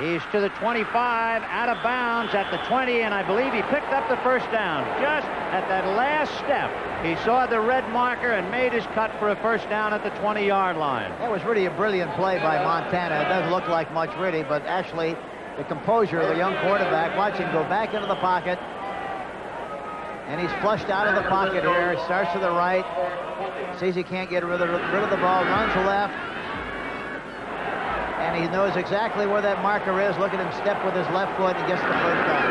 He's to the 25, out of bounds at the 20, and I believe he picked up the first down. Just at that last step, he saw the red marker and made his cut for a first down at the 20-yard line. That was really a brilliant play by Montana. It doesn't look like much really, but actually the composure of the young quarterback. Watch him go back into the pocket, and he's flushed out of the pocket here. He starts to the right, sees he can't get rid of the ball, runs left. And he knows exactly where that marker is. Look at him step with his left foot and gets the first down.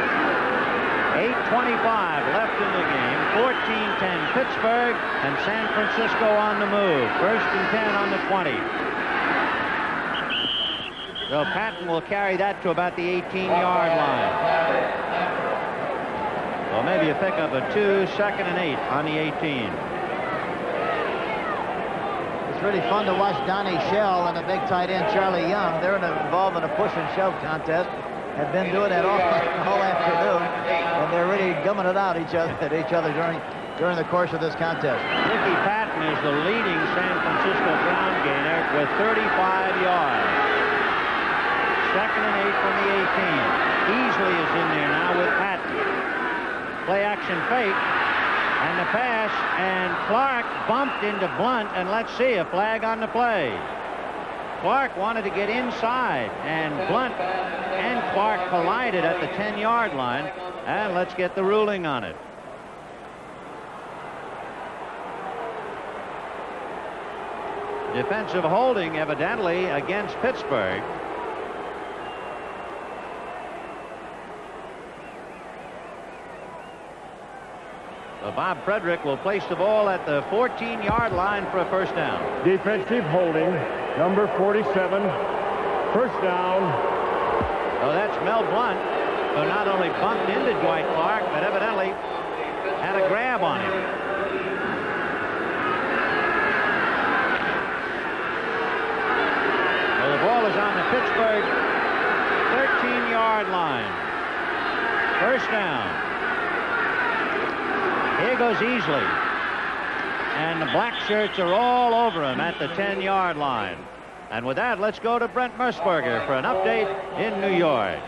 8:25 left in the game. 14-10 Pittsburgh, and San Francisco on the move. 1st and 10 on the 20. So Patton will carry that to about the 18-yard line. Well, maybe a pickup of 2, 2nd and 8 on the 18. Really fun to watch Donnie Shell and the big tight end Charlie Young. They're involved in a push and shove contest. Have been doing that all afternoon, and they're really gumming it out at each other during the course of this contest. Ricky Patton is the leading San Francisco ground gainer with 35 yards. 2nd and 8 from the 18. Easley is in there now with Patton. Play action fake. And the pass, and Clark bumped into Blunt, and let's see, a flag on the play. Clark wanted to get inside, and Blunt and Clark collided at the 10-yard line, and let's get the ruling on it. Defensive holding, evidently, against Pittsburgh. So Bob Frederick will place the ball at the 14-yard line for a first down. Defensive holding, number 47, first down. So that's Mel Blunt, who not only bumped into Dwight Clark, but evidently had a grab on him. So the ball is on the Pittsburgh 13-yard line. First down. Here goes Easley. And the black shirts are all over him at the 10-yard line. And with that, let's go to Brent Mersberger for an update in New York.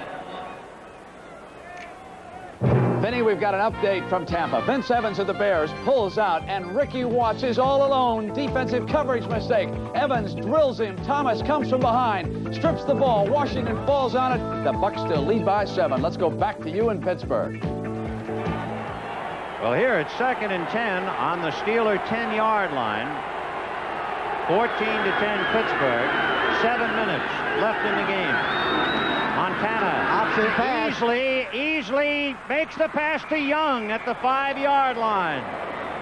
Vinny, we've got an update from Tampa. Vince Evans of the Bears pulls out, and Ricky Watts is all alone. Defensive coverage mistake. Evans drills him. Thomas comes from behind, strips the ball. Washington falls on it. The Bucs still lead by 7. Let's go back to you in Pittsburgh. Well, here it's 2nd and 10 on the Steeler 10-yard line. 14-10 Pittsburgh. 7 minutes left in the game. Montana Option pass. Easily makes the pass to Young at the 5-yard line.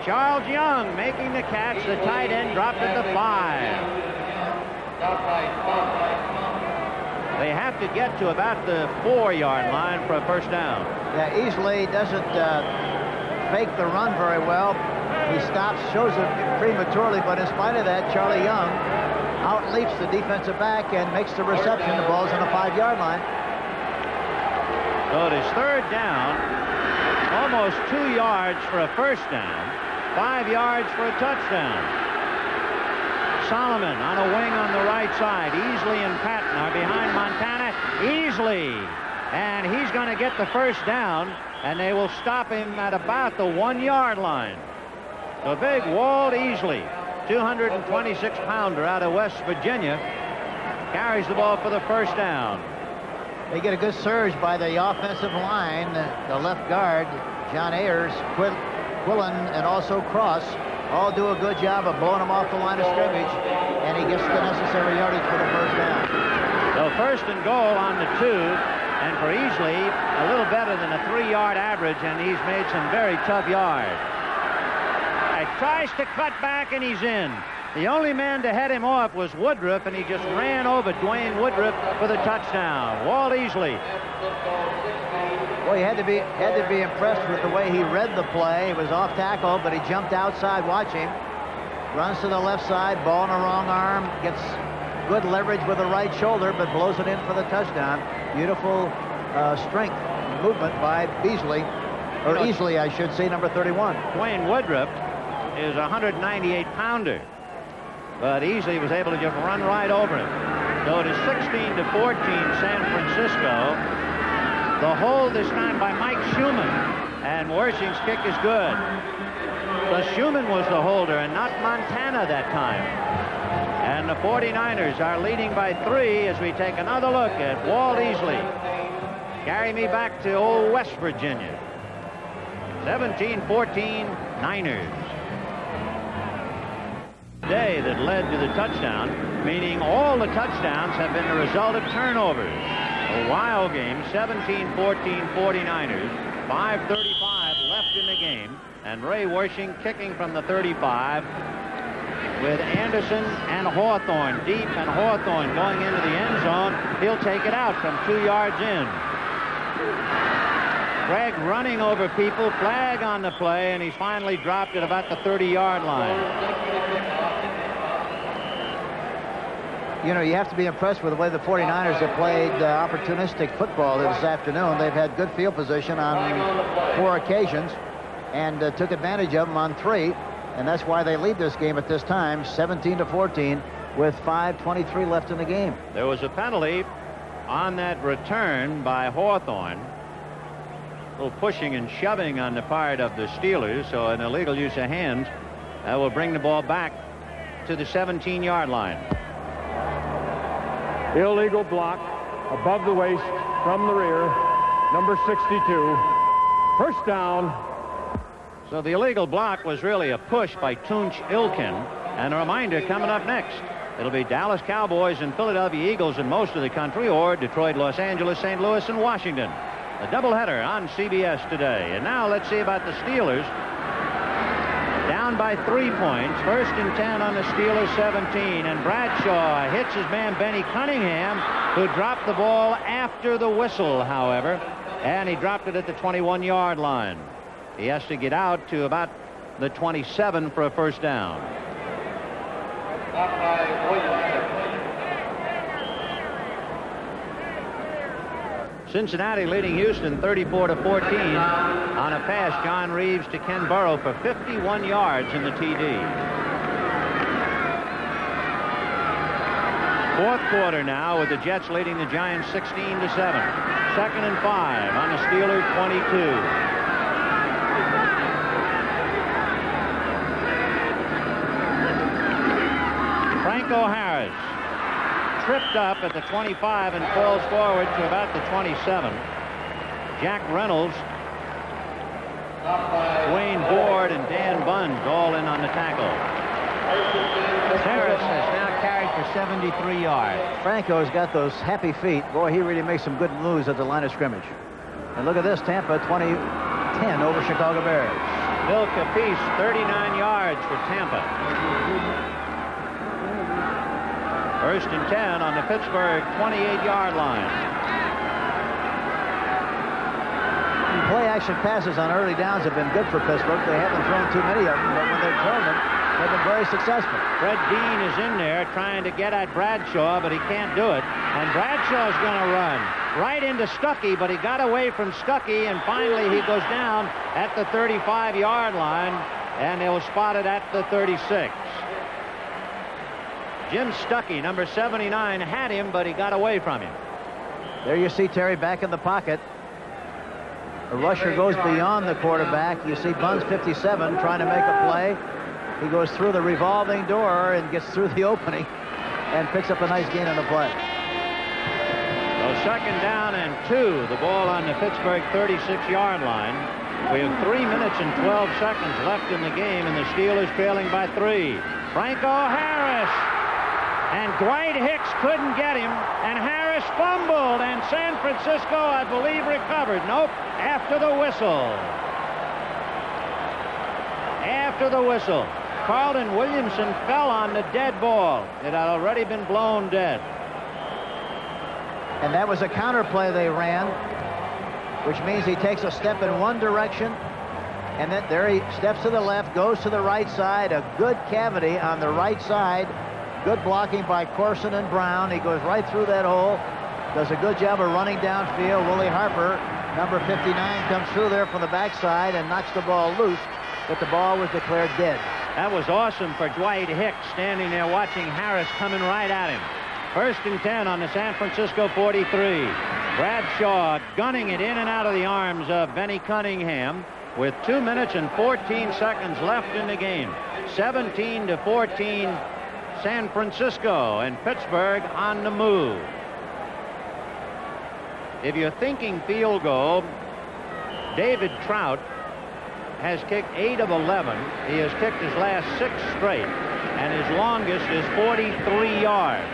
Charles Young making the catch. The tight end dropped at the 5. They have to get to about the 4-yard line for a first down. Yeah, Easley doesn't fake the run very well. He stops, shows it prematurely, but in spite of that, Charlie Young outleaps the defensive back and makes the reception. The ball's on the 5-yard line. So it is 3rd down, almost 2 yards for a first down, 5 yards for a touchdown. Solomon on a wing on the right side. Easley and Patton are behind Montana. Easley, and he's going to get the first down, and they will stop him at about the 1-yard line. The big Walt Easley, 226-pounder out of West Virginia, carries the ball for the first down. They get a good surge by the offensive line. The left guard, John Ayers, Quillen, and also Cross all do a good job of blowing him off the line of scrimmage, and he gets the necessary yardage for the first down. So 1st and goal on the 2, and for Easley, a little better than a 3-yard average, and he's made some very tough yards. Tries to cut back, and he's in. The only man to head him off was Woodruff, and he just ran over Dwayne Woodruff for the touchdown. Walt Easley. Well, he had to be impressed with the way he read the play. He was off tackle, but he jumped outside. Watch him. Runs to the left side, ball in the wrong arm, gets good leverage with the right shoulder, but blows it in for the touchdown. Beautiful strength movement by Beasley, or Easley, I should say, number 31. Dwayne Woodruff is a 198-pounder, but Easley was able to just run right over him. So it is 16-14 San Francisco. The hold this time by Mike Schumann, and Wersching's kick is good. But Schumann was the holder and not Montana that time. And the 49ers are leading by 3 as we take another look at Walt Easley. Carry me back to old West Virginia. 17-14 Niners. Day that led to the touchdown, meaning all the touchdowns have been the result of turnovers. A wild game, 17-14 49ers, 5:35 left in the game, and Ray Wersching kicking from the 35 with Anderson and Hawthorne deep, and Hawthorne going into the end zone. He'll take it out from 2 yards in. Craig running over people, flag on the play, and he's finally dropped at about the 30-yard line. You know, you have to be impressed with the way the 49ers have played opportunistic football this afternoon. They've had good field position on 4 occasions and took advantage of them on 3, and that's why they lead this game at this time, 17-14, with 5:23 left in the game. There was a penalty on that return by Hawthorne. A little pushing and shoving on the part of the Steelers, so an illegal use of hands that will bring the ball back to the 17-yard line. Illegal block above the waist from the rear, number 62. First down. So the illegal block was really a push by Tunch Ilkin. And a reminder coming up next. It'll be Dallas Cowboys and Philadelphia Eagles in most of the country, or Detroit, Los Angeles, St. Louis, and Washington. A doubleheader on CBS today. And now let's see about the Steelers. Down by 3 points. 1st and 10 on the Steelers 17. And Bradshaw hits his man Benny Cunningham, who dropped the ball after the whistle, however. And he dropped it at the 21-yard line. He has to get out to about the 27 for a first down. Cincinnati leading Houston 34-14 on a pass. John Reeves to Ken Burrow for 51 yards in the TD. 4th quarter now with the Jets leading the Giants 16-7. 2nd and 5 on the Steelers 22. Franco Harris tripped up at the 25 and falls forward to about the 27. Jack Reynolds, Wayne Ward, and Dan Bunds all in on the tackle. Harris has now carried for 73 yards. Franco's got those happy feet. Boy, he really makes some good moves at the line of scrimmage. And look at this, Tampa 20-10 over Chicago Bears. Bill Capice, 39 yards for Tampa. First and 10 on the Pittsburgh 28-yard line. Play-action passes on early downs have been good for Pittsburgh. They haven't thrown too many of them, but when they've thrown them, they've been very successful. Fred Dean is in there trying to get at Bradshaw, but he can't do it. And Bradshaw's going to run right into Stuckey, but he got away from Stuckey, and finally he goes down at the 35-yard line, and they will spot it at the 36. Jim Stuckey, number 79, had him, but he got away from him. There you see Terry back in the pocket. The rusher goes beyond the quarterback. You see Bunds, 57, trying to make a play. He goes through the revolving door and gets through the opening and picks up a nice gain on the play. So second down and 2. The ball on the Pittsburgh 36-yard line. We have 3 minutes and 12 seconds left in the game, and the Steelers trailing by 3. Franco Harris. And Dwight Hicks couldn't get him, and Harris fumbled, and San Francisco, I believe, recovered. Nope, after the whistle. After the whistle. Carlton Williamson fell on the dead ball. It had already been blown dead. And that was a counter play they ran, which means he takes a step in one direction, and then there he steps to the left, goes to the right side, a good cavity on the right side. Good blocking by Corson and Brown. He goes right through that hole. Does a good job of running downfield. Willie Harper, number 59, comes through there from the backside and knocks the ball loose, but the ball was declared dead. That was awesome for Dwight Hicks, standing there watching Harris coming right at him. First and 10 on the San Francisco 43. Bradshaw gunning it in and out of the arms of Benny Cunningham with 2 minutes and 14 seconds left in the game. 17-14. San Francisco, and Pittsburgh on the move. If you're thinking field goal, David Trout has kicked 8 of 11. He has kicked his last 6 straight, and his longest is 43 yards.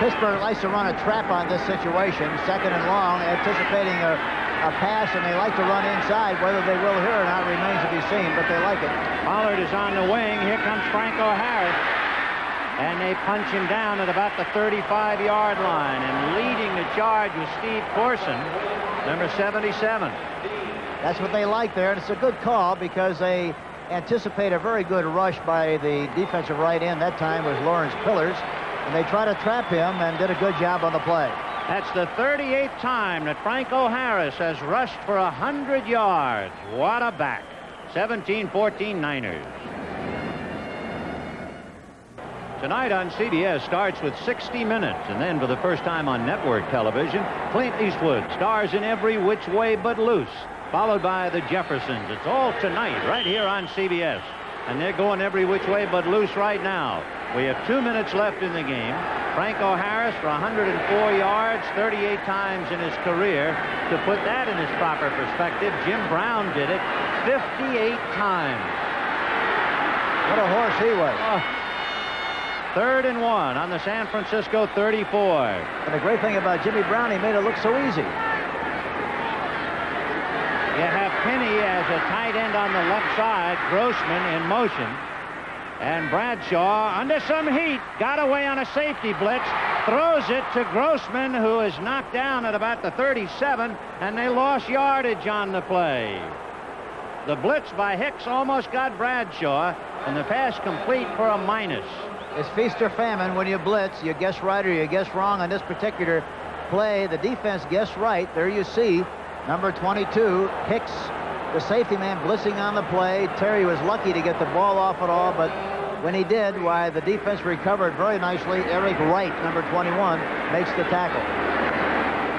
Pittsburgh likes to run a trap on this situation, second and long, anticipating a pass, and they like to run inside. Whether they will here or not remains to be seen, but they like it. Pollard is on the wing. Here comes Franco Harris, and they punch him down at about the 35-yard line, and leading the charge was Steve Corson, number 77. That's what they like there, and it's a good call because they anticipate a very good rush by the defensive right end. That time was Lawrence Pillars, and they try to trap him and did a good job on the play. That's the 38th time that Franco Harris has rushed for 100 yards. What a back. 17-14 Niners. Tonight on CBS starts with 60 Minutes, and then for the first time on network television, Clint Eastwood stars in Every Which Way But Loose, followed by The Jeffersons. It's all tonight right here on CBS, and they're going every which way but loose right now. We have 2 minutes left in the game. Franco Harris for 104 yards, 38 times in his career. To put that in his proper perspective, Jim Brown did it 58 times. What a horse he was. Third and 1 on the San Francisco 34. And the great thing about Jimmy Brown, he made it look so easy. You have Penny as a tight end on the left side, Grossman in motion. And Bradshaw, under some heat, got away on a safety blitz, throws it to Grossman, who is knocked down at about the 37, and they lost yardage on the play. The blitz by Hicks almost got Bradshaw, and the pass complete for a minus. It's feast or famine when you blitz. You guess right or you guess wrong. On this particular play, the defense guessed right. There you see number 22, Hicks, the safety man, blitzing on the play. Terry was lucky to get the ball off at all, but when he did, why, the defense recovered very nicely. Eric Wright, number 21, makes the tackle.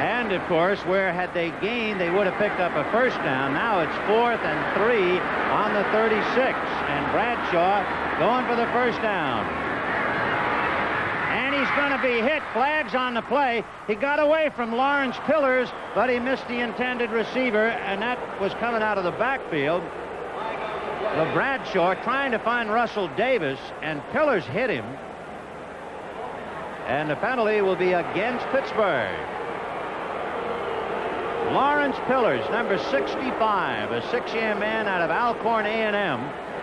And end, of course, where had they gained, they would have picked up a first down. Now it's 4th and 3 on the 36, and Bradshaw going for the first down. And he's going to be hit. Flags on the play. He got away from Lawrence Pillars, but he missed the intended receiver, and that was coming out of the backfield. Bradshaw trying to find Russell Davis, and Pillars hit him. And the penalty will be against Pittsburgh. Lawrence Pillars, number 65, a 6-year man out of Alcorn A&M,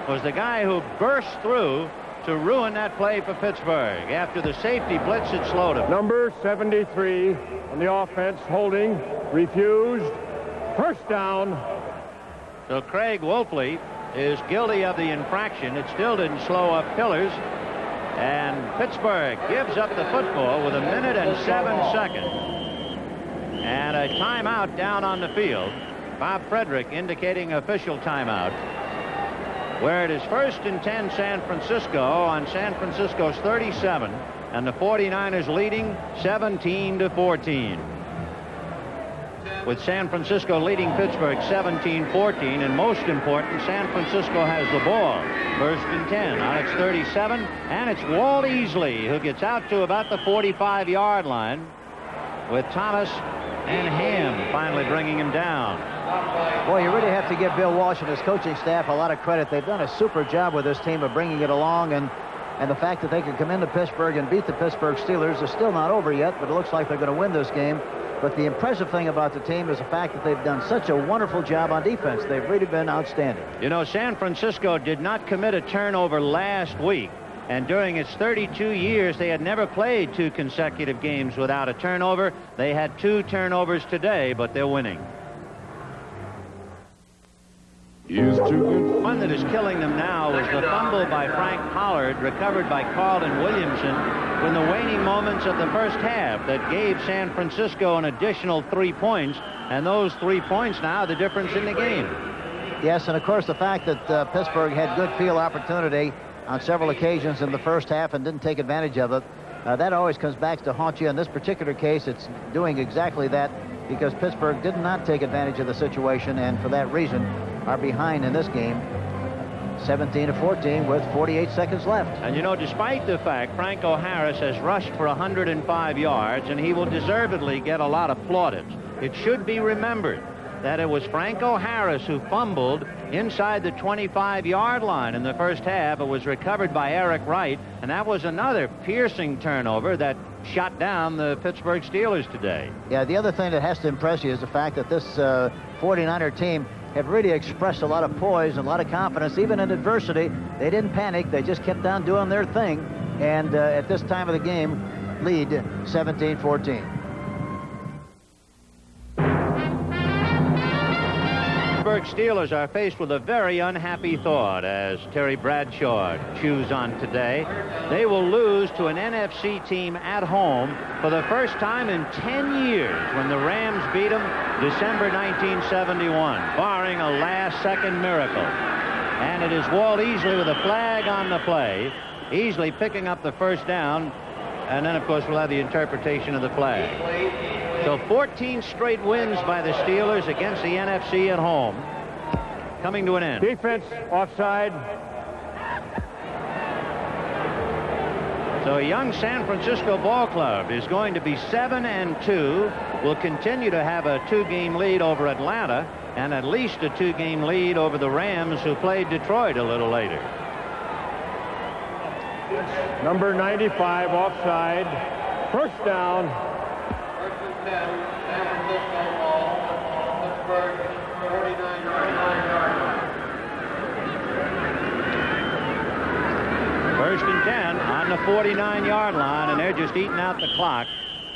was the guy who burst through to ruin that play for Pittsburgh after the safety blitz had slowed him. Number 73 on the offense, holding, refused, first down. So Craig Wolfley is guilty of the infraction. It still didn't slow up Pillars. And Pittsburgh gives up the football with 1 minute and 7 seconds. And a timeout down on the field. Bob Frederick indicating official timeout. Where it is 1st and 10 San Francisco on San Francisco's 37. And the 49ers leading 17-14. With San Francisco leading Pittsburgh 17-14, and most important, San Francisco has the ball. 1st and 10 on its 37, and it's Walt Easley who gets out to about the 45-yard line, with Thomas and Ham finally bringing him down. Boy, you really have to give Bill Walsh and his coaching staff a lot of credit. They've done a super job with this team of bringing it along, and the fact that they can come into Pittsburgh and beat the Pittsburgh Steelers is still not over yet, but it looks like they're going to win this game. But the impressive thing about the team is the fact that they've done such a wonderful job on defense. They've really been outstanding. You know, San Francisco did not commit a turnover last week. And during its 32 years, they had never played 2 consecutive games without a turnover. They had 2 turnovers today, but they're winning. One that is killing them now was the fumble by Frank Pollard, recovered by Carlton Williamson in the waning moments of the first half, that gave San Francisco an additional 3 points, and those 3 points now the difference in the game. Yes, and of course the fact that Pittsburgh had good field opportunity on several occasions in the first half and didn't take advantage of it, that always comes back to haunt you. In this particular case, it's doing exactly that, because Pittsburgh did not take advantage of the situation, and for that reason are behind in this game 17-14 with 48 seconds left. And you know, despite the fact Franco Harris has rushed for 105 yards, and he will deservedly get a lot of plaudits, it should be remembered that it was Franco Harris who fumbled inside the 25-yard line in the first half. It was recovered by Eric Wright, and that was another piercing turnover that shot down the Pittsburgh Steelers today. Yeah, the other thing that has to impress you is the fact that this 49er team have really expressed a lot of poise and a lot of confidence. Even in adversity, they didn't panic. They just kept on doing their thing, and at this time of the game, lead 17-14. Pittsburgh Steelers are faced with a very unhappy thought as Terry Bradshaw chews on today. They will lose to an NFC team at home for the first time in 10 years, when the Rams beat them December 1971, barring a last-second miracle. And it is Walt Easley with a flag on the play. Easley picking up the first down, and then, of course, we'll have the interpretation of the flag. So 14 straight wins by the Steelers against the NFC at home, coming to an end. Defense offside. So a young San Francisco ball club is going to be 7-2. Will continue to have a 2-game lead over Atlanta, and at least a 2-game lead over the Rams, who played Detroit a little later. Number 95 offside. First down. First and 10 on the 49-yard line, and they're just eating out the clock.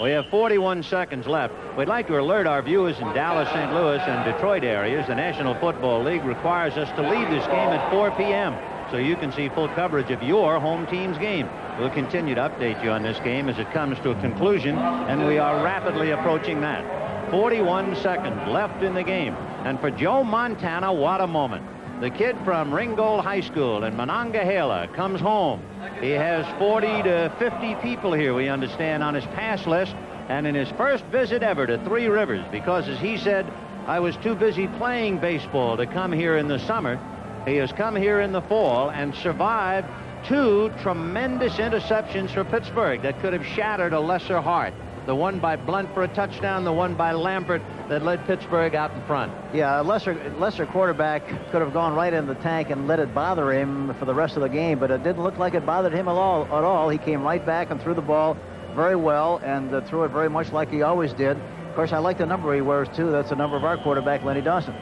We have 41 seconds left. We'd like to alert our viewers in Dallas, St. Louis, and Detroit areas. The National Football League requires us to leave this game at 4 p.m. so you can see full coverage of your home team's game. We'll continue to update you on this game as it comes to a conclusion, and we are rapidly approaching that. 41 seconds left in the game. And for Joe Montana, what a moment. The kid from Ringgold High School in Monongahela comes home He has 40 to 50 people here, we understand, on his pass list. And in his first visit ever to Three Rivers, because, as he said, I was too busy playing baseball to come here in the summer, he has come here in the fall and survived 2 tremendous interceptions for Pittsburgh that could have shattered a lesser heart. The one by Blunt for a touchdown, the one by Lambert that led Pittsburgh out in front. Yeah, a lesser quarterback could have gone right in the tank and let it bother him for the rest of the game, but it didn't look like it bothered him at all. He came right back and threw the ball very well and threw it very much like he always did. Of course, I like the number he wears, too. That's the number of our quarterback, Lenny Dawson.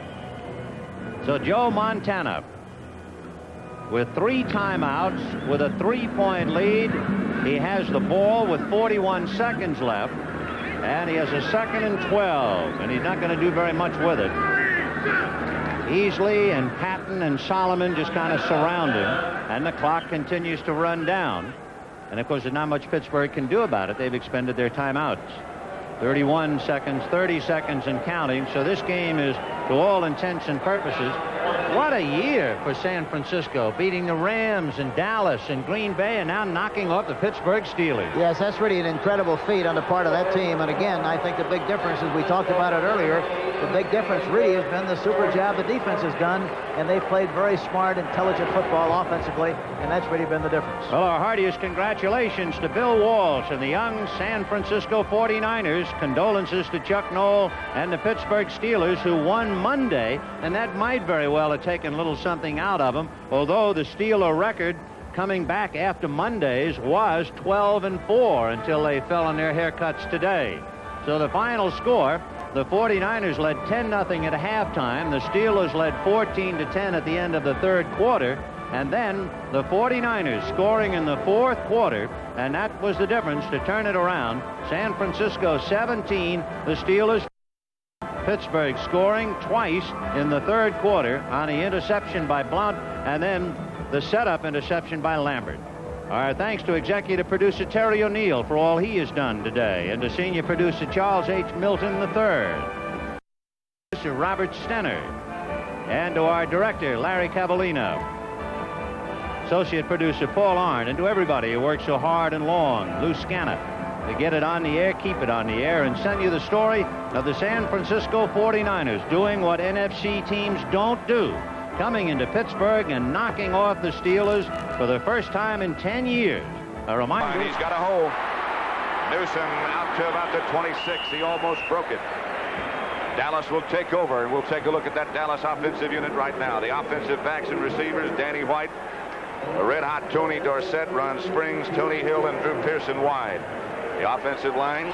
So Joe Montana, with 3 timeouts, with a 3-point lead. He has the ball with 41 seconds left, and he has a 2nd and 12, and he's not going to do very much with it. Easley and Patton and Solomon just kind of surround him, and the clock continues to run down. And, of course, there's not much Pittsburgh can do about it. They've expended their timeouts. 31 seconds, 30 seconds, and counting. So this game is, to all intents and purposes, what a year for San Francisco, beating the Rams and Dallas and Green Bay, and now knocking off the Pittsburgh Steelers. Yes, that's really an incredible feat on the part of that team. And again, I think the big difference, as we talked about it earlier, the big difference really has been the super job the defense has done, and they've played very smart, intelligent football offensively, and that's really been the difference. Well, our heartiest congratulations to Bill Walsh and the young San Francisco 49ers. Condolences to Chuck Noll and the Pittsburgh Steelers, who won Monday, and that might very well have taken a little something out of them, although the Steeler record coming back after Mondays was 12-4 until they fell on their haircuts today. So the final score, the 49ers led 10-0 at halftime. The Steelers led 14-10 at the end of the 3rd quarter. And then the 49ers scoring in the 4th quarter, and that was the difference to turn it around. San Francisco 17, the Steelers. Pittsburgh scoring twice in the 3rd quarter on the interception by Blount, and then the setup interception by Lambert. Our thanks to executive producer Terry O'Neill for all he has done today, and to senior producer Charles H. Milton III, producer Robert Stenner, and to our director Larry Cavallino, associate producer Paul Arndt, and to everybody who worked so hard and long, Lou Scannett, to get it on the air, keep it on the air, and send you the story of the San Francisco 49ers doing what NFC teams don't do, coming into Pittsburgh and knocking off the Steelers for the first time in 10 years. A reminder. He's got a hole. Newsom out to about the 26. He almost broke it. Dallas will take over, and we'll take a look at that Dallas offensive unit right now. The offensive backs and receivers, Danny White, a red-hot Tony Dorsett, Ron Springs, Tony Hill, and Drew Pearson wide. The offensive line.